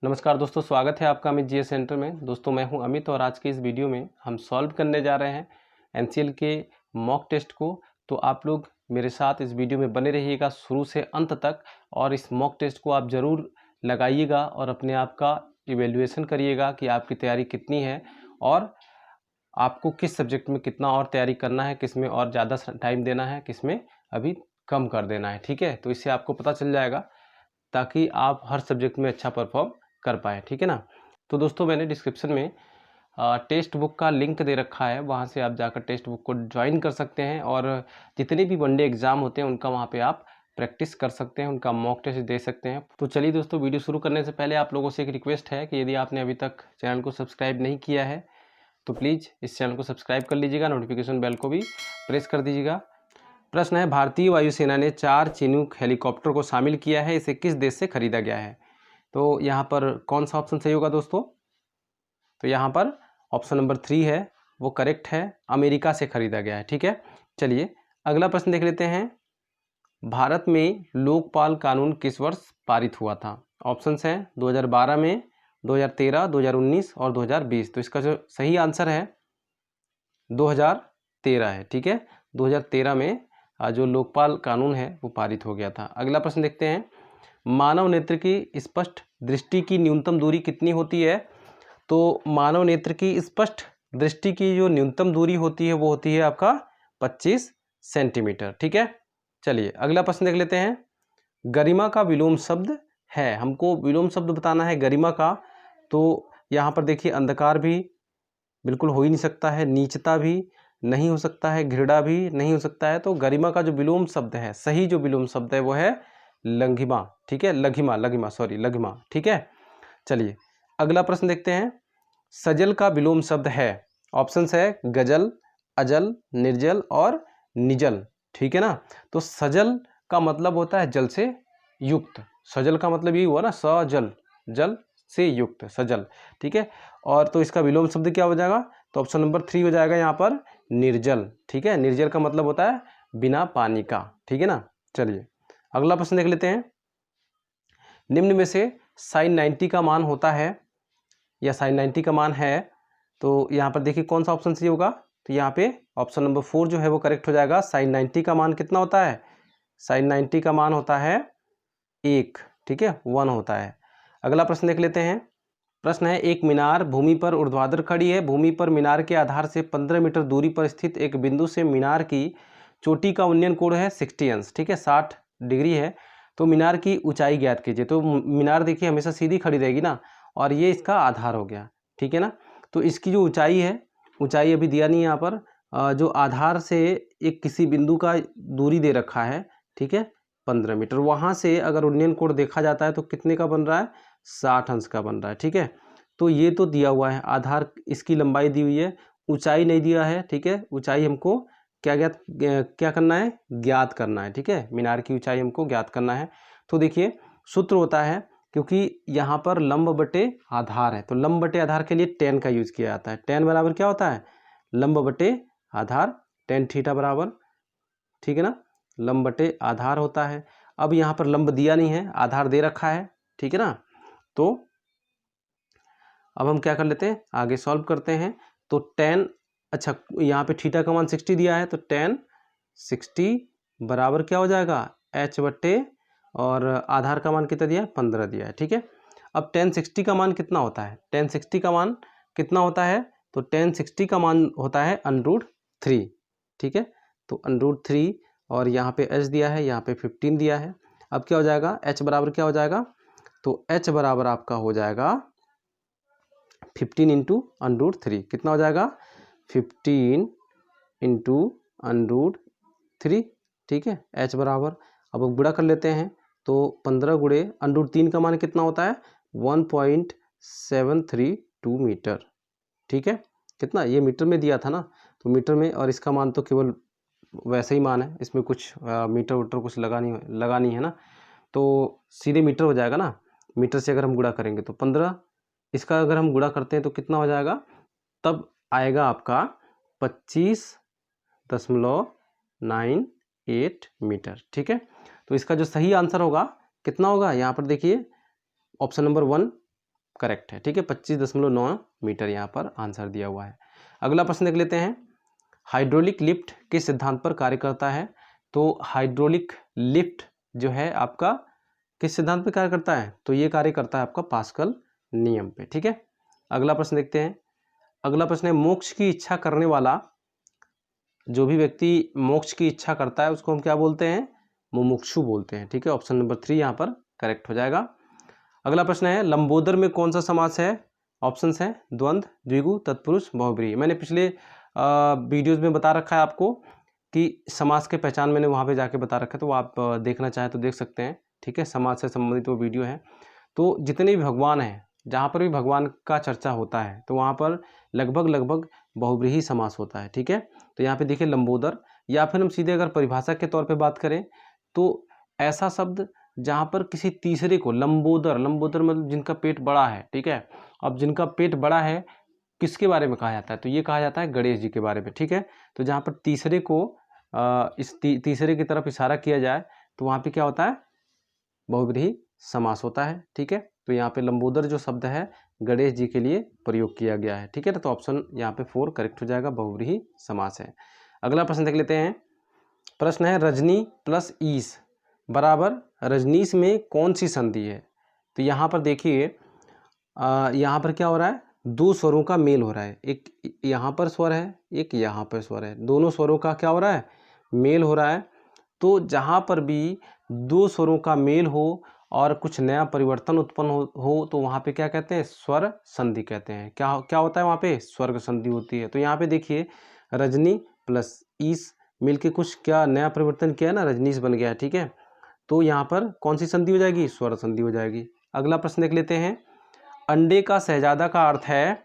नमस्कार दोस्तों, स्वागत है आपका अमित जीएस सेंटर में। दोस्तों मैं हूं अमित और आज के इस वीडियो में हम सॉल्व करने जा रहे हैं एनसीएल के मॉक टेस्ट को। तो आप लोग मेरे साथ इस वीडियो में बने रहिएगा शुरू से अंत तक और इस मॉक टेस्ट को आप ज़रूर लगाइएगा और अपने आप का इवेल्युएशन करिएगा कि आपकी तैयारी कितनी है और आपको किस सब्जेक्ट में कितना और तैयारी करना है, किस में और ज़्यादा टाइम देना है, किस में अभी कम कर देना है। ठीक है, तो इससे आपको पता चल जाएगा ताकि आप हर सब्जेक्ट में अच्छा परफॉर्म कर पाएँ। ठीक है ना। तो दोस्तों मैंने डिस्क्रिप्शन में टेक्स्ट बुक का लिंक दे रखा है, वहाँ से आप जाकर टेक्स्ट बुक को ज्वाइन कर सकते हैं और जितने भी वनडे एग्ज़ाम होते हैं उनका वहाँ पे आप प्रैक्टिस कर सकते हैं, उनका मॉक टेस्ट दे सकते हैं। तो चलिए दोस्तों, वीडियो शुरू करने से पहले आप लोगों से एक रिक्वेस्ट है कि यदि आपने अभी तक चैनल को सब्सक्राइब नहीं किया है तो प्लीज़ इस चैनल को सब्सक्राइब कर लीजिएगा, नोटिफिकेशन बेल को भी प्रेस कर दीजिएगा। प्रश्न है, भारतीय वायुसेना ने 4 चिनूक हेलीकॉप्टर को शामिल किया है, इसे किस देश से खरीदा गया है? तो यहाँ पर कौन सा ऑप्शन सही होगा दोस्तों? तो यहाँ पर ऑप्शन नंबर 3 है, वो करेक्ट है, अमेरिका से खरीदा गया है। ठीक है, चलिए अगला प्रश्न देख लेते हैं। भारत में लोकपाल कानून किस वर्ष पारित हुआ था? ऑप्शंस हैं 2012 में, 2013, 2019 और 2020। तो इसका जो सही आंसर है 2013 है। ठीक है, 2013 में जो लोकपाल कानून है वो पारित हो गया था। अगला प्रश्न देखते हैं, मानव नेत्र की स्पष्ट दृष्टि की न्यूनतम दूरी कितनी होती है? तो मानव नेत्र की स्पष्ट दृष्टि की जो न्यूनतम दूरी होती है वो होती है आपका 25 सेंटीमीटर। ठीक है, चलिए अगला प्रश्न देख लेते हैं। गरिमा का विलोम शब्द है, हमको विलोम शब्द बताना है गरिमा का। तो यहाँ पर देखिए, अंधकार भी बिल्कुल हो ही नहीं सकता है, नीचता भी नहीं हो सकता है, घृणा भी नहीं हो सकता है। तो गरिमा का जो विलोम शब्द है, सही जो विलोम शब्द है वो है लघिमा। ठीक है, लघिमा। ठीक है, चलिए अगला प्रश्न देखते हैं। सजल का विलोम शब्द है, ऑप्शंस है गजल, अजल, निर्जल और निजल। ठीक है ना। तो सजल का मतलब होता है जल से युक्त, सजल का मतलब यही हुआ ना, सजल, जल से युक्त, सजल। ठीक है, और तो इसका विलोम शब्द क्या हो जाएगा? तो ऑप्शन नंबर 3 हो जाएगा यहाँ पर निर्जल। ठीक है, निर्जल का मतलब होता है बिना पानी का। ठीक है ना। चलिए अगला प्रश्न देख लेते हैं। निम्न में से साइन 90 का मान होता है या साइन 90 का मान है, तो यहाँ पर देखिए कौन सा ऑप्शन सही होगा? तो यहाँ पे ऑप्शन नंबर 4 जो है वो करेक्ट हो जाएगा। साइन 90 का मान कितना होता है? साइन 90 का मान होता है 1। ठीक है, 1 होता है। अगला प्रश्न देख लेते हैं। प्रश्न है, एक मीनार भूमि पर ऊर्ध्वाधर खड़ी है, भूमि पर मीनार के आधार से 15 मीटर दूरी पर स्थित एक बिंदु से मीनार की चोटी का उन्नयन कोण है 60 अंश। ठीक है, 60 डिग्री है। तो मीनार की ऊंचाई ज्ञात कीजिए। तो मीनार देखिए हमेशा सीधी खड़ी रहेगी ना, और ये इसका आधार हो गया। ठीक है ना। तो इसकी जो ऊंचाई है, ऊंचाई अभी दिया नहीं है यहाँ पर, जो आधार से एक किसी बिंदु का दूरी दे रखा है, ठीक है, 15 मीटर, वहाँ से अगर उन्नयन कोण देखा जाता है तो कितने का बन रहा है? 60 अंश का बन रहा है। ठीक है, तो ये तो दिया हुआ है, आधार इसकी लंबाई दी हुई है, ऊंचाई नहीं दिया है। ठीक है, ऊंचाई हमको क्या करना है? ज्ञात करना है। ठीक है, मीनार की ऊंचाई हमको ज्ञात करना है। तो देखिए सूत्र होता है, क्योंकि यहाँ पर लंब बटे आधार है, तो लंब बटे आधार के लिए टेन का यूज किया जाता है। टेन बराबर क्या होता है? लंब बटे आधार, टेन थीटा बराबर। ठीक है ना, लंब बटे आधार होता है। अब यहाँ पर लंब दिया नहीं है, आधार दे रखा है। ठीक है ना। तो अब हम क्या कर लेते हैं, आगे सॉल्व करते हैं। तो टेन, अच्छा यहाँ पे थीटा का मान 60 दिया है, तो टेन 60 बराबर क्या हो जाएगा? एच बट्टे, और आधार का मान कितना दिया है? 15 दिया है। ठीक है, अब टेन 60 का मान कितना होता है? टेन 60 का मान कितना होता है? तो टेन 60 का मान होता है √3। ठीक है, तो √3, और यहाँ पे एच दिया है, यहाँ पे 15 दिया है। अब क्या हो जाएगा? एच बराबर क्या हो जाएगा? तो एच बराबर आपका हो जाएगा 15 इंटू √3। कितना हो जाएगा? 15 इंटू √3। ठीक है, एच बराबर, अब गुणा कर लेते हैं। तो 15 गुणे √3 का मान कितना होता है? 1.732 मीटर। ठीक है, कितना? ये मीटर में दिया था ना, तो मीटर में, और इसका मान तो केवल वैसे ही मान है, इसमें कुछ मीटर वोटर कुछ लगा नहीं है ना, तो सीधे मीटर हो जाएगा ना। मीटर से अगर हम गुणा करेंगे तो 15, इसका अगर हम गुणा करते हैं तो कितना हो जाएगा? तब आएगा आपका 25.98 मीटर। ठीक है, तो इसका जो सही आंसर होगा कितना होगा? यहाँ पर देखिए ऑप्शन नंबर 1 करेक्ट है। ठीक है, 25.9 मीटर यहाँ पर आंसर दिया हुआ है। अगला प्रश्न देख लेते हैं, हाइड्रोलिक लिफ्ट किस सिद्धांत पर कार्य करता है? तो हाइड्रोलिक लिफ्ट जो है आपका किस सिद्धांत पर कार्य करता है? तो ये कार्य करता है आपका पास्कल नियम पे। ठीक है, अगला प्रश्न देखते हैं। अगला प्रश्न है, मोक्ष की इच्छा करने वाला, जो भी व्यक्ति मोक्ष की इच्छा करता है उसको हम क्या बोलते हैं? मुमुक्षु बोलते हैं। ठीक है, ऑप्शन नंबर 3 यहाँ पर करेक्ट हो जाएगा। अगला प्रश्न है, लंबोदर में कौन सा समास है? ऑप्शंस हैं द्वंद्व, द्विगु, तत्पुरुष, बहुब्रीहि। मैंने पिछले वीडियोज़ में बता रखा है आपको कि समास के पहचान मैंने वहाँ पे जाके बता रखा है, तो आप देखना चाहें तो देख सकते हैं। ठीक है, समास से संबंधित वो वीडियो है। तो जितने भी भगवान हैं, जहाँ पर भी भगवान का चर्चा होता है तो वहाँ पर लगभग बहुब्रीहि समास होता है। ठीक है, तो यहाँ पे देखिए लंबोदर, या फिर हम सीधे अगर परिभाषा के तौर पे बात करें तो ऐसा शब्द जहाँ पर किसी तीसरे को, लंबोदर मतलब जिनका पेट बड़ा है। ठीक है, अब जिनका पेट बड़ा है किसके बारे में कहा जाता है? तो ये कहा जाता है गणेश जी के बारे में। ठीक है, तो जहाँ पर तीसरे को इस तीसरे की तरफ इशारा किया जाए तो वहाँ पे क्या होता है? बहुब्रीहि समास होता है। ठीक है, तो यहाँ पे लंबोदर जो शब्द है गणेश जी के लिए प्रयोग किया गया है। ठीक है, तो ऑप्शन यहाँ पे 4 करेक्ट हो जाएगा, बहुब्रीहि समास है। अगला प्रश्न देख लेते हैं। प्रश्न है, रजनी प्लस ईस बराबर रजनीश में कौन सी संधि है? तो यहाँ पर देखिए यहाँ पर क्या हो रहा है? दो स्वरों का मेल हो रहा है। एक यहाँ पर स्वर है, एक यहाँ पर स्वर है, दोनों स्वरों का क्या हो रहा है? मेल हो रहा है। तो जहाँ पर भी दो स्वरों का मेल हो और कुछ नया परिवर्तन उत्पन्न हो तो वहाँ पे क्या कहते हैं? स्वर संधि कहते हैं। क्या होता है वहाँ पे? स्वर्ग संधि होती है। तो यहाँ पे देखिए रजनी प्लस ईस मिलके कुछ क्या नया परिवर्तन किया है ना, रजनीश बन गया है। ठीक है, तो यहाँ पर कौन सी संधि हो जाएगी? स्वर संधि हो जाएगी। अगला प्रश्न देख लेते हैं, अंडे का शहजादा का अर्थ है?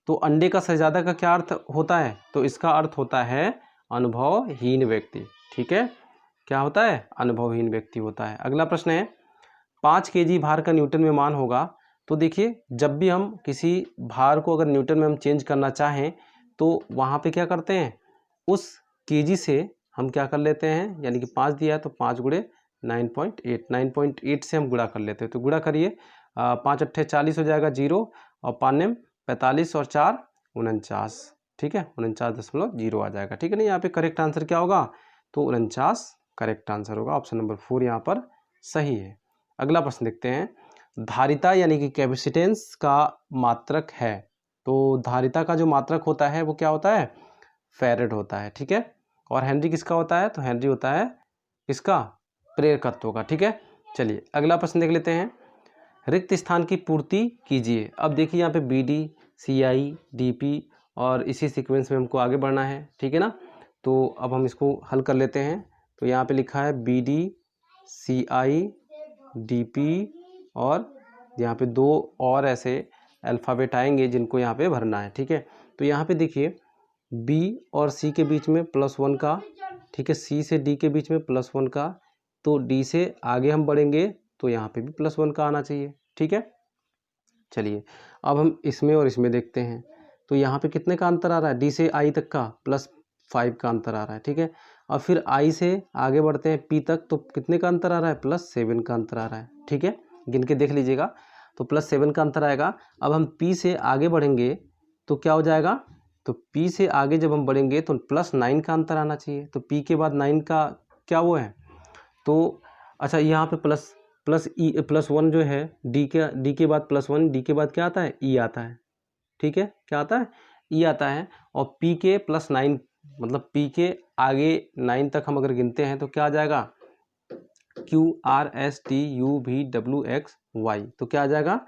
तो अंडे का शहजादा का क्या अर्थ होता है? तो इसका अर्थ होता है अनुभवहीन व्यक्ति। ठीक है, क्या होता है? अनुभवहीन व्यक्ति होता है। अगला प्रश्न है, 5 kg भार का न्यूटन में मान होगा? तो देखिए जब भी हम किसी भार को अगर न्यूटन में हम चेंज करना चाहें तो वहाँ पे क्या करते हैं? उस केजी से हम क्या कर लेते हैं, यानी कि 5 दिया है तो 5 गुणे 9.8 से हम गुणा कर लेते हैं। तो गुणा करिए, 5 अट्ठे 40 हो जाएगा 0, और 5 45 और 4 49। ठीक है, 49.0 आ जाएगा। ठीक है ना, यहाँ पे करेक्ट आंसर क्या होगा? तो 49 करेक्ट आंसर होगा। ऑप्शन नंबर 4 यहाँ पर सही है। अगला प्रश्न देखते हैं, धारिता यानी कि कैपेसिटेंस का मात्रक है? तो धारिता का जो मात्रक होता है वो क्या होता है? फैरेड होता है। ठीक है, और हेनरी किसका होता है? तो हेनरी होता है इसका प्रेरकत्व का। ठीक है, चलिए अगला प्रश्न देख लेते हैं, रिक्त स्थान की पूर्ति कीजिए। अब देखिए यहाँ पे बी डी, सी आई, डी पी और इसी सीक्वेंस में हमको आगे बढ़ना है। ठीक है ना, तो अब हम इसको हल कर लेते हैं। तो यहाँ पे लिखा है बी डी, सी आई, डी पी, और यहाँ पे 2 और ऐसे अल्फ़ाबेट आएंगे जिनको यहाँ पे भरना है। ठीक है, तो यहाँ पे देखिए बी और सी के बीच में +1 का, ठीक है, सी से डी के बीच में +1 का, तो डी से आगे हम बढ़ेंगे तो यहाँ पे भी +1 का आना चाहिए। ठीक है, चलिए अब हम इसमें और इसमें देखते हैं। तो यहाँ पे कितने का अंतर आ रहा है? डी से आई तक का +5 का अंतर आ रहा है। ठीक है, और फिर आई से आगे बढ़ते हैं पी तक, तो कितने का अंतर आ रहा है? +7 का अंतर आ रहा है। ठीक है, गिन के देख लीजिएगा, तो +7 का अंतर आएगा। अब हम पी से आगे बढ़ेंगे तो क्या हो जाएगा? तो P से आगे जब हम बढ़ेंगे तो +9 का अंतर आना चाहिए। तो P के बाद 9 का क्या वो है? तो अच्छा यहाँ पे +1 जो है D के बाद +1, D के बाद क्या आता है? E आता है। ठीक है, क्या आता है? E आता है। और P के +9 मतलब P के आगे 9 तक हम अगर गिनते हैं तो क्या आ जाएगा? Q R S T U V W X Y, तो क्या आ जाएगा?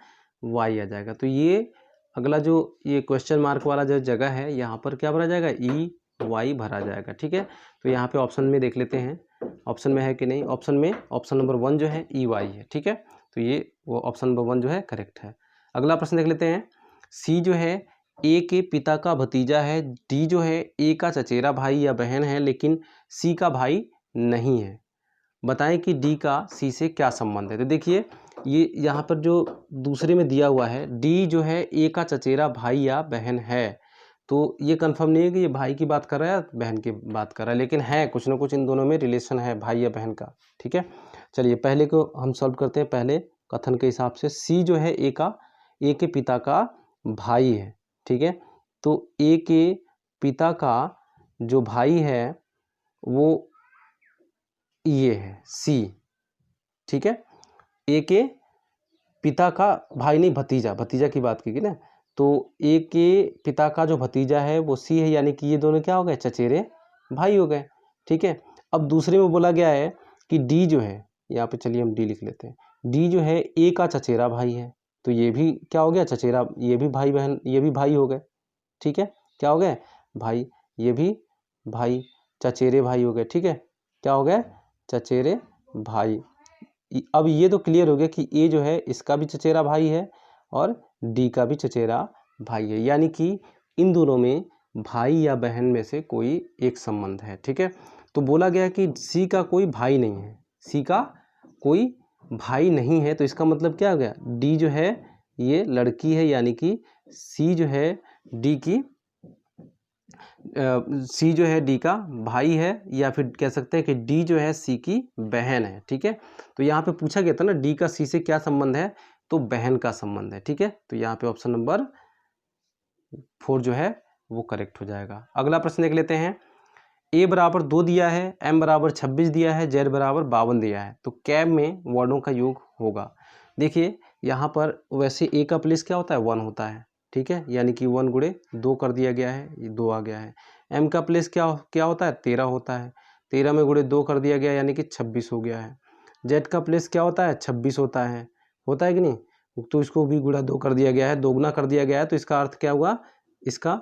Y आ जाएगा। तो ये अगला जो ये क्वेश्चन मार्क वाला जो जगह है यहाँ पर क्या भरा जाएगा? ई वाई भरा जाएगा। ठीक है, तो यहाँ पे ऑप्शन में देख लेते हैं, ऑप्शन में है कि नहीं। ऑप्शन में ऑप्शन नंबर 1 जो है ई वाई है। ठीक है, तो ये वो ऑप्शन नंबर 1 जो है करेक्ट है। अगला प्रश्न देख लेते हैं, सी जो है ए के पिता का भतीजा है, डी जो है ए का चचेरा भाई या बहन है लेकिन सी का भाई नहीं है, बताएं कि डी का सी से क्या संबंध है। तो देखिए ये यहाँ पर जो दूसरे में दिया हुआ है, डी जो है ए का चचेरा भाई या बहन है, तो ये कंफर्म नहीं है कि ये भाई की बात कर रहा है या बहन की बात कर रहा है, लेकिन है कुछ ना कुछ इन दोनों में रिलेशन है भाई या बहन का। ठीक है, चलिए पहले को हम सॉल्व करते हैं। पहले कथन के हिसाब से सी जो है ए का ए के पिता का भाई है, ठीक है। तो ए के पिता का जो भाई है वो ये है सी, ठीक है। ए के पिता का भाई नहीं, भतीजा, भतीजा की बात की ना, तो ए के पिता का जो भतीजा है वो सी है, यानी कि ये दोनों क्या हो गए, चचेरे भाई हो गए, ठीक है। अब दूसरे में बोला गया है कि डी जो है, यहाँ पे चलिए हम डी लिख लेते हैं, डी जो है ए का चचेरा भाई है, तो ये भी क्या हो गया, चचेरा, ये भी भाई बहन, ये भी भाई हो गए, ठीक है। क्या हो गए, भाई, ये भी भाई, चचेरे भाई हो गए, ठीक है। क्या हो गए, चचेरे भाई। अब ये तो क्लियर हो गया कि ए जो है इसका भी चचेरा भाई है और डी का भी चचेरा भाई है, यानी कि इन दोनों में भाई या बहन में से कोई एक संबंध है, ठीक है। तो बोला गया कि सी का कोई भाई नहीं है, सी का कोई भाई नहीं है, तो इसका मतलब क्या हो गया, डी जो है ये लड़की है, यानी कि सी जो है डी की सी जो है डी का भाई है, या फिर कह सकते हैं कि डी जो है सी की बहन है, ठीक है। तो यहाँ पे पूछा गया था ना डी का सी से क्या संबंध है, तो बहन का संबंध है, ठीक है। तो यहाँ पे ऑप्शन नंबर 4 जो है वो करेक्ट हो जाएगा। अगला प्रश्न देख लेते हैं, ए बराबर 2 दिया है, एम बराबर 26 दिया है, जेड बराबर 52 दिया है, तो कैब में वर्णों का योग होगा। देखिए यहाँ पर वैसे ए का प्लेस क्या होता है, 1 होता है, ठीक है, यानी कि 1 गुणे 2 कर दिया गया है, ये 2 आ गया है। एम का प्लेस क्या क्या होता है, 13 होता है, 13 में गुणे 2 कर दिया गया यानी कि 26 हो गया है। जेड का प्लेस क्या होता है, 26 होता है कि नहीं, तो इसको भी गुणा 2 कर दिया गया है, दोगुना कर दिया गया है, तो इसका अर्थ क्या हुआ, इसका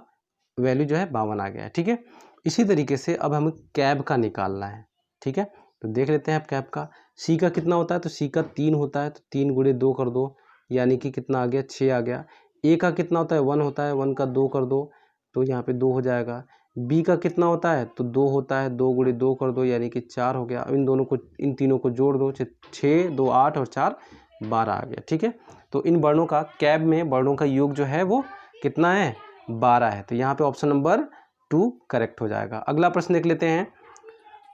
वैल्यू जो है 52 आ गया है, ठीक है। इसी तरीके से अब हमें कैब का निकालना है, ठीक है। तो देख लेते हैं अब कैब का, सी का कितना होता है, तो सी का 3 होता है, तो 3 गुणे 2 कर दो यानी कि कितना आ गया, 6 आ गया। ए का कितना होता है, 1 होता है, 1 का 2 कर दो तो यहाँ पे 2 हो जाएगा। बी का कितना होता है, तो 2 होता है, 2 गुणे 2 कर दो यानी कि 4 हो गया। अब इन दोनों को, इन तीनों को जोड़ दो, 6 2 8 और 4 12 आ गया, ठीक है। तो इन वर्णों का, कैब में वर्णों का योग जो है वो कितना है, 12 है, तो यहाँ पे ऑप्शन नंबर 2 करेक्ट हो जाएगा। अगला प्रश्न देख लेते हैं,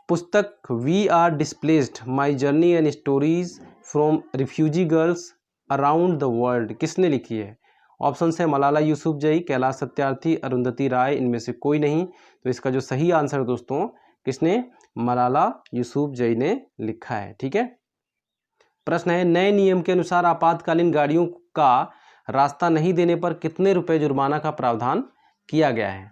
पुस्तक we are displaced my journey and stories from refugee girls around the world किसने लिखी है। ऑप्शन है मलाला यूसुफजई, कैलाश सत्यार्थी, अरुंधति राय, इनमें से कोई नहीं। तो इसका जो सही आंसर दोस्तों, किसने, मलाला यूसुफजई ने लिखा है, ठीक है। प्रश्न है, नए नियम के अनुसार आपातकालीन गाड़ियों का रास्ता नहीं देने पर कितने रुपए जुर्माना का प्रावधान किया गया है।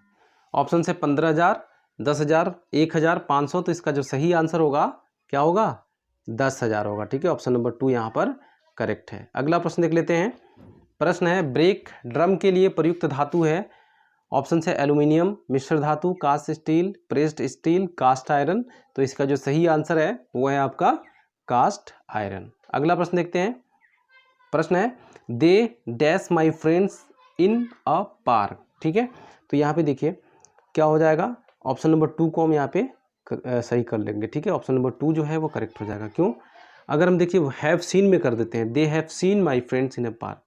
ऑप्शन से 15,000, 10,000, 1,000, 500। तो इसका जो सही आंसर होगा क्या होगा, 10,000 होगा, ठीक है। ऑप्शन नंबर 2 यहाँ पर करेक्ट है। अगला प्रश्न देख लेते हैं, प्रश्न है, ब्रेक ड्रम के लिए प्रयुक्त धातु है। ऑप्शन है एल्यूमिनियम, मिश्र धातु, cast steel, pressed steel, cast iron. तो इसका जो सही आंसर है वो है आपका कास्ट आयरन। अगला प्रश्न देखते हैं, प्रश्न है, they dash my friends in a park, ठीक है। तो यहाँ पे देखिए क्या हो जाएगा, ऑप्शन नंबर 2 को हम यहाँ पे सही कर लेंगे, ठीक है। ऑप्शन नंबर 2 जो है वो करेक्ट हो जाएगा। क्यों, अगर हम देखिए हैव सीन में कर देते हैं, they have seen my friends in a park,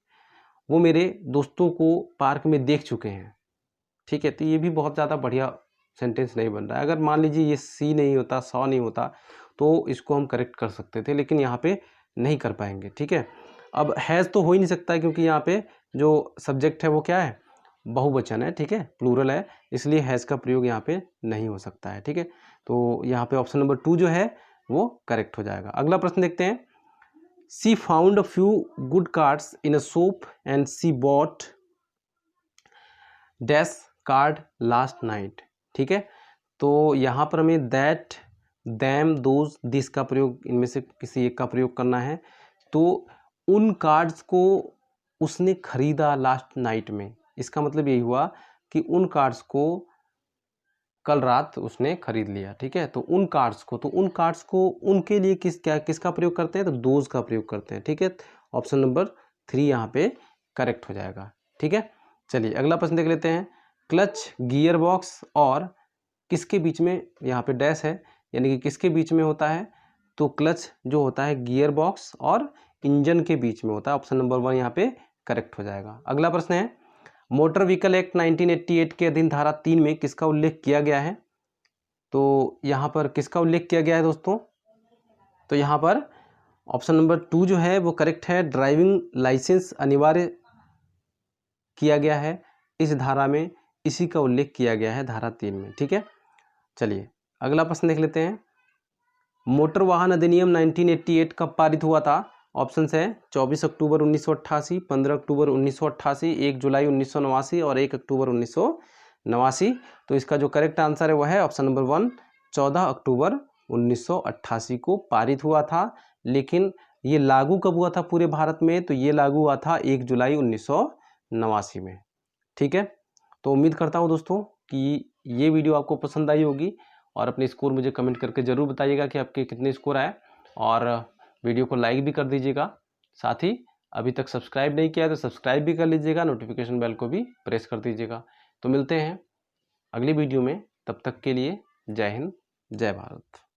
वो मेरे दोस्तों को पार्क में देख चुके हैं, ठीक है। तो ये भी बहुत ज़्यादा बढ़िया सेंटेंस नहीं बन रहा है। अगर मान लीजिए ये सी नहीं होता, सॉ नहीं होता, तो इसको हम करेक्ट कर सकते थे, लेकिन यहाँ पे नहीं कर पाएंगे, ठीक है। अब हैज़ तो हो ही नहीं सकता, क्योंकि यहाँ पे जो सब्जेक्ट है वो क्या है, बहुवचन है, ठीक है, प्लूरल है, इसलिए हैज़ का प्रयोग यहाँ पे नहीं हो सकता है, ठीक है। तो यहाँ पे ऑप्शन नंबर 2 जो है वो करेक्ट हो जाएगा। अगला प्रश्न देखते हैं, she found a few good cards in a shop and she bought dash card last night, ठीक है। तो यहाँ पर हमें दैट, दैम, दोज, दिस का प्रयोग, इनमें से किसी एक का प्रयोग करना है। तो उन कार्ड्स को उसने खरीदा लास्ट नाइट में, इसका मतलब यही हुआ कि उन कार्ड्स को कल रात उसने खरीद लिया, ठीक है। तो उन कार्ड्स को उनके लिए किसका प्रयोग करते हैं, तो दोज का प्रयोग करते हैं, ठीक है। ऑप्शन नंबर 3 यहाँ पे करेक्ट हो जाएगा, ठीक है। चलिए अगला प्रश्न देख लेते हैं, क्लच गियर बॉक्स और किसके बीच में, यहाँ पे डैश है, यानी कि किसके बीच में होता है, तो क्लच जो होता है गियर बॉक्स और इंजन के बीच में होता है। ऑप्शन नंबर 1 यहाँ पे करेक्ट हो जाएगा। अगला प्रश्न है, मोटर व्हीकल एक्ट 1988 के अधीन धारा 3 में किसका उल्लेख किया गया है। तो यहाँ पर किसका उल्लेख किया गया है दोस्तों, तो यहाँ पर ऑप्शन नंबर 2 जो है वो करेक्ट है, ड्राइविंग लाइसेंस अनिवार्य किया गया है इस धारा में, इसी का उल्लेख किया गया है धारा 3 में। ठीक है, चलिए अगला प्रश्न देख लेते हैं। मोटर वाहन अधिनियम 1988 कब पारित हुआ था? ऑप्शन है 24 अक्टूबर 1988, 15 अक्टूबर 1988, 1 जुलाई 1989 और 1 अक्टूबर 1989। तो इसका जो करेक्ट आंसर है वह है ऑप्शन नंबर 1, 14 अक्टूबर 1988 को पारित हुआ था। लेकिन ये लागू कब हुआ था पूरे भारत में? तो ये लागू हुआ था 1 जुलाई 1989 में। ठीक है, तो उम्मीद करता हूँ दोस्तों कि ये वीडियो आपको पसंद आई होगी और अपने स्कोर मुझे कमेंट करके ज़रूर बताइएगा कि आपके कितने स्कोर आए, और वीडियो को लाइक भी कर दीजिएगा। साथ ही अभी तक सब्सक्राइब नहीं किया तो सब्सक्राइब भी कर लीजिएगा, नोटिफिकेशन बेल को भी प्रेस कर दीजिएगा। तो मिलते हैं अगली वीडियो में, तब तक के लिए जय हिंद, जय भारत।